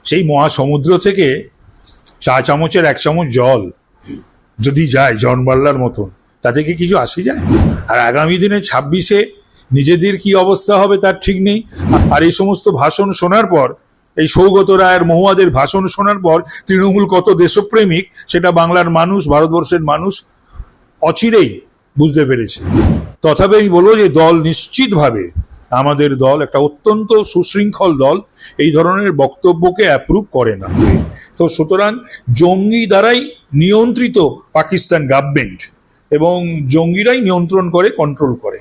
সেই মহাসমুদ্র থেকে চা চামচের 1 চামচ জল যদি যায় জন বার্লার মতন, তাতে কি কিছু আসে যায়? আর আগামী দিনে 26-এ নিজেদের কি অবস্থা হবে তার ঠিক নেই। আর এই সমস্ত ভাষণ শোনার পর, এই সৌগত রায়ের মহুয়াদের ভাষণ শোনার পর তৃণমূল কত দেশপ্রেমিক সেটা বাংলার মানুষ, ভারতবর্ষের মানুষ অচিরেই বুঝতে পেরেছে। তথাপি আমি বলবো যে দল নিশ্চিতভাবে, আমাদের দল একটা অত্যন্ত সুশৃঙ্খল দল, এই ধরনের বক্তব্যকে অ্যাপ্রুভ করে না। তো সুতরাং জঙ্গি দ্বারাই নিয়ন্ত্রিত পাকিস্তান গভর্নমেন্ট, এবং জঙ্গিরাই নিয়ন্ত্রণ করে, কন্ট্রোল করে।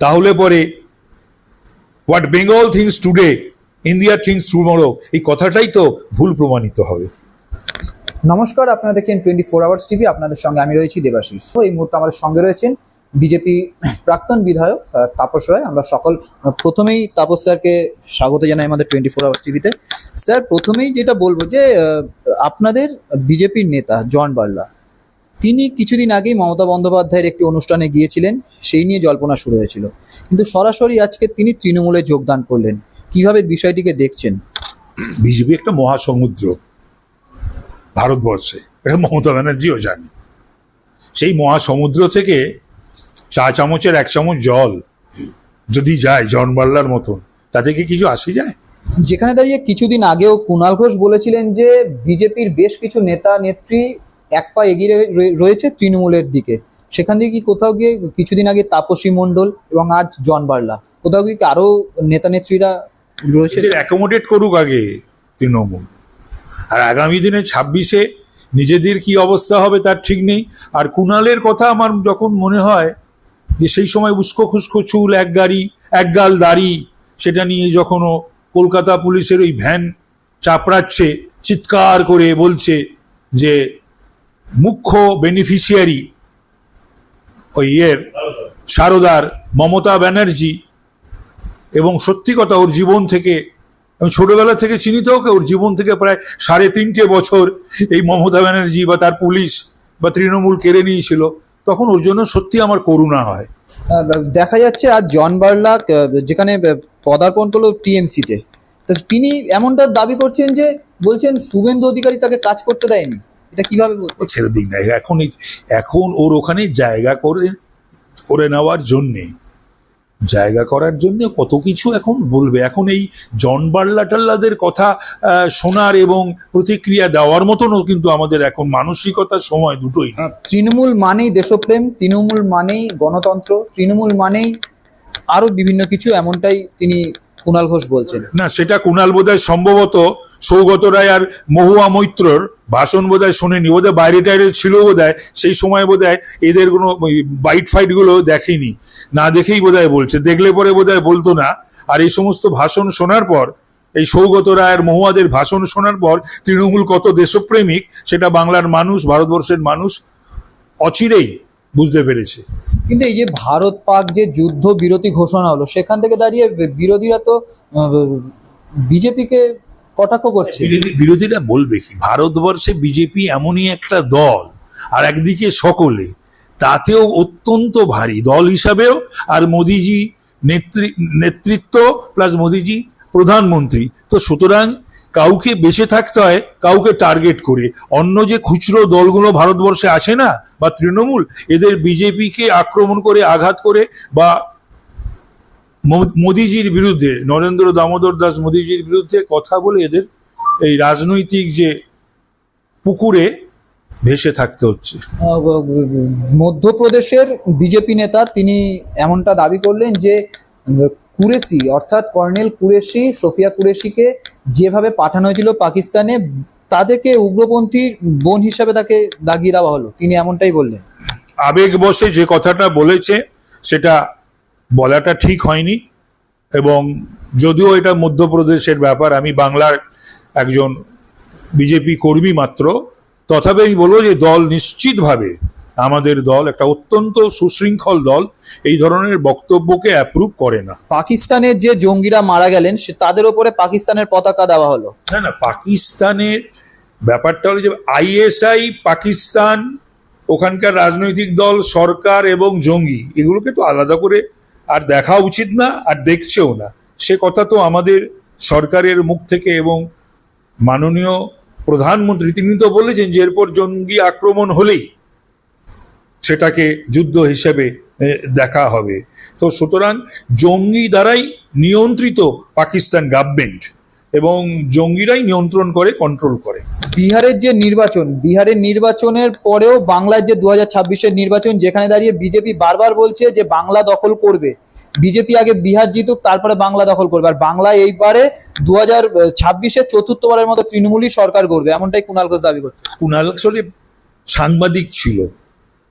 তাহলে পরে what Bengal things today, India things tomorrow, এই কথাটাই তো ভুল প্রমাণিত হবে। নমস্কার, আপনারা দেখছেন 24 আওয়ার্স টিভি। আপনাদের সঙ্গে আমি রয়েছি দেবাশিস। এই মুহূর্তে আমাদের সঙ্গে রয়েছেন বিজেপি প্রাক্তন বিধায়ক তাপস রায়। আমরা প্রথমেই তাপস স্যারকে স্বাগত জানাই আমাদের 24 আওয়ার্স টিভিতে। স্যার, প্রথমেই যেটা বলবো যে আপনাদের বিজেপির নেতা জন বার্লা, তিনি কিছুদিন আগেই মমতা বন্দ্যোপাধ্যায়ের একটি অনুষ্ঠানে গিয়েছিলেন, সেই নিয়ে জল্পনা শুরু হয়েছিল, কিন্তু সরাসরি আজকে তিনি তৃণমূলে যোগদান করলেন। কিভাবে বিষয়টিকে দেখছেন? বিজেপি একটা মহাসমুদ্র ভারতবর্ষে, এটা মমতা ব্যানার্জিও জানে। সেই মহাসমুদ্র থেকে চা চামচের 1 চামচ জল যদি যায় জন বার্লার মতন, তাতে কি কিছু আসে যায়? যেখানে দাঁড়িয়ে কিছুদিন আগেও কুণাল ঘোষ বলেছিলেন যে বিজেপির বেশ কিছু নেতা নেত্রী এক পা এগিয়ে রয়েছে তৃণমূলের দিকে, সেখান থেকে কি কোথাও গিয়ে কিছুদিন আগে তাপসী মণ্ডল এবং আজ জন বার্লা, কোথাও গিয়ে কি আরো নেতা নেত্রীরা রয়েছে? অ্যাকোমোডেট করুক আগে তৃণমূল। আর আগামী দিনে 26-এ নিজেদের কি অবস্থা হবে তার ঠিক নেই। আর কুণালের কথা আমার যখন মনে হয় যে সেই সময় উস্কো খুস্কো চুল, এক গাড়ি এক গাল দাড়ি, সেটা নিয়ে যখন ও কলকাতা পুলিশের ওই ভ্যান চাপড়াচ্ছে, চিৎকার করে বলছে যে মুখ্য বেনিফিশিয়ারি ওই সারদার মমতা ব্যানার্জি, এবং সত্যি কথা ওর জীবন থেকে, আমি ছোটবেলা থেকে চিনি তো ওকে, ওর জীবন থেকে প্রায় 3.5 বছর এই মমতা ব্যানার্জি বা তার পুলিশ বা তৃণমূল কেড়ে নিয়েছিল, তখন ওর জন্য সত্যি আমার করুণা হয়। দেখা যাচ্ছে আজ জন বার্লা যেখানে পদার্পণ করলো টিএমসিতে, তিনি এমনটা দাবি করছেন যে বলছেন শুভেন্দু অধিকারী তাকে কাজ করতে দেয়নি। এটা কিভাবে ছেড়ে দিন না, এখন ওর ওখানে জায়গা করে নেওয়ার জন্যে, জায়গা করার জন্য কত কিছু এখন বলবে। এখন এই জন বার্লা টাল্লাদের কথা শোনার এবং প্রতিক্রিয়া দেওয়ার মতনও কিন্তু আমাদের এখন মানসিকতার সময় দুটোই। তৃণমূল মানেই দেশপ্রেম, তৃণমূল মানেই গণতন্ত্র, তৃণমূল মানেই আরো বিভিন্ন কিছু, এমনটাই তিনি কুণাল ঘোষ বলছেন। না, সেটা কুণাল বোধহয় সম্ভবত সৌগত রায় আর মহুয়া মৈত্রর ভাষণ বোধহয় শোনেনি, বোধহয় বাইরে টাইরে ছিল বোধহয়, সেই সময় বোধহয় এদের কোনো বাইট ফাইট গুলো দেখেনি, না দেখেই বোধহয় বলছে, দেখলে পরে বোধহয় বলতো না। আর এই সমস্ত ভাষণ শোনার পর, এই সৌগত রায়ের মহুয়াদের ভাষণ শোনার পর তৃণমূল কত দেশপ্রেমিক সেটা বাংলার মানুষ, ভারতবর্ষের মানুষ অচিরেই বুঝতে পেরেছে। কিন্তু এই যে ভারত পাক যে যুদ্ধ বিরতি ঘোষণা হলো, সেখান থেকে দাঁড়িয়ে বিরোধীরা তো বিজেপিকে কটাক্ষ করছে। বিরোধীরা বলবে কি, ভারতবর্ষে বিজেপি এমনই একটা দল, আর একদিকে সকলে, তাতেও অত্যন্ত ভারী দল হিসাবেও, আর মোদিজি নেতৃত্ব প্লাস মোদিজি প্রধানমন্ত্রী, তো সুতরাং কাউকে বেঁচে থাকতে হয় কাউকে টার্গেট করে। অন্য যে খুচরো দলগুলো ভারতবর্ষে আছে না, বা তৃণমূল, এদের বিজেপিকে আক্রমণ করে, আঘাত করে, বা মোদিজির বিরুদ্ধে, নরেন্দ্র দামোদর দাস মোদিজির বিরুদ্ধে কথা বলে এদের এই রাজনৈতিক যে পুকুরে ভেসে থাকতে হচ্ছে। মধ্যপ্রদেশের বিজেপি নেতা তিনি এমনটা দাবি করলেন যে কুরেশি, অর্থাৎ কর্নেল কুরেশি, সোফিয়া কুরেশিকে যেভাবে পাঠানো হয়েছিল পাকিস্তানে, তাদেরকে উগ্রপন্থী বোন হিসাবে তাকে দাগিয়ে দেওয়া হলো, তিনি এমনটাই বললেন। আবেগ বশে যে কথাটা বলেছে সেটা বলাটা ঠিক হয়নি, এবং যদিও এটা মধ্যপ্রদেশের ব্যাপার, আমি বাংলার একজন বিজেপি কর্মী মাত্র, তথাপি আমি বলবো যে দল নিশ্চিতভাবে, আমাদের দল একটা অত্যন্ত সুশৃঙ্খল দল, এই ধরনের বক্তব্যকে অ্যাপ্রুভ করে না। পাকিস্তানের যে জঙ্গিরা মারা গেলেন তাদের ওপরে পাকিস্তানের পতাকা দেওয়া হলো। না, পাকিস্তানের ব্যাপারটা হলো যে আইএসআই পাকিস্তান, ওখানকার রাজনৈতিক দল, সরকার এবং জঙ্গি, এগুলোকে তো আলাদা করে আর দেখা উচিত না, আর দেখছেও না। সে কথা তো আমাদের সরকারের মুখ থেকে এবং মাননীয় প্রধানমন্ত্রী তিনি তো বলেছেন যে এরপর জঙ্গি আক্রমণ হলেই সেটাকে যুদ্ধ হিসেবে দেখা হবে। তো সুতরাং জঙ্গি দ্বারাই নিয়ন্ত্রিত পাকিস্তান গভর্নমেন্ট এবং জঙ্গিরাই নিয়ন্ত্রণ করে, কন্ট্রোল করে। বিহারের যে নির্বাচন, বিহারের নির্বাচনের পরেও বাংলার যে 2026-এর নির্বাচন, যেখানে দাঁড়িয়ে বিজেপি বারবার বলছে যে বাংলা দখল করবে, বিজেপি আগে বিহার জিতুক তারপরে বাংলা দখল করবে, আর বাংলা এইবারে 2026-এ চতুর্থবারের মতো তৃণমূলই সরকার করবে, এমনটাই কুণাল ঘোষ দাবি করছে। কুণাল আসলে সাংবাদিক ছিল,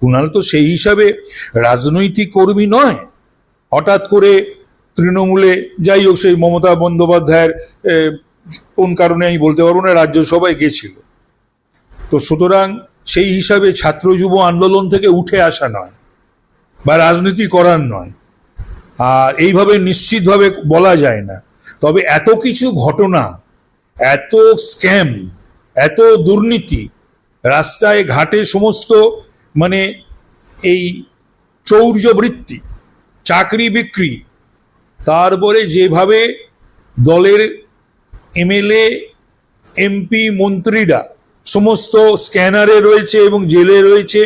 কুণাল তো সেই হিসাবে রাজনৈতিক কর্মী নয়। হঠাৎ করে তৃণমূলে, যাই হোক সেই মমতা বন্দ্যোপাধ্যায়ের কোন কারণে আমি বলতে পারবো না, রাজ্যসভায় গেছিল। তো সুতরাং সেই হিসাবে ছাত্র যুব আন্দোলন থেকে উঠে আসা নয় বা রাজনীতি করার নয়, আর এইভাবে নিশ্চিতভাবে বলা যায় না। তবে এত কিছু ঘটনা, এত স্ক্যাম, এত দুর্নীতি, রাস্তায় ঘাটে সমস্ত মানে এই চৌর্যবৃত্তি, চাকরি বিক্রি, তারপরে যেভাবে দলের এমএলএ এমপি মন্ত্রীরা সমস্ত স্ক্যানারে রয়েছে এবং জেলে রয়েছে,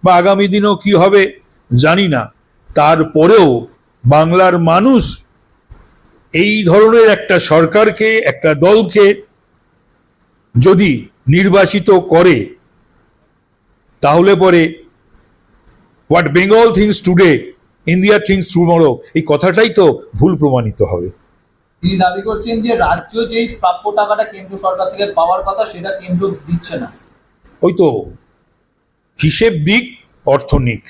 বা আগামী দিনেও কি হবে জানি না, তারপরেও বাংলার মানুষ এই ধরনের একটা সরকারকে, একটা দলকে যদি নির্বাচিত করে, তাহলে পরে what Bengal things today, India things tomorrow, এই কথাটাই তো ভুল প্রমাণিত হবে। তিনি দাবি করছেন যে রাজ্য যেই প্রাপ্য টাকাটা কেন্দ্র সরকার থেকে পাওয়ার কথা সেটা কেন্দ্র দিচ্ছে না। ওই তো হিসেব দিক, অর্থ নিক।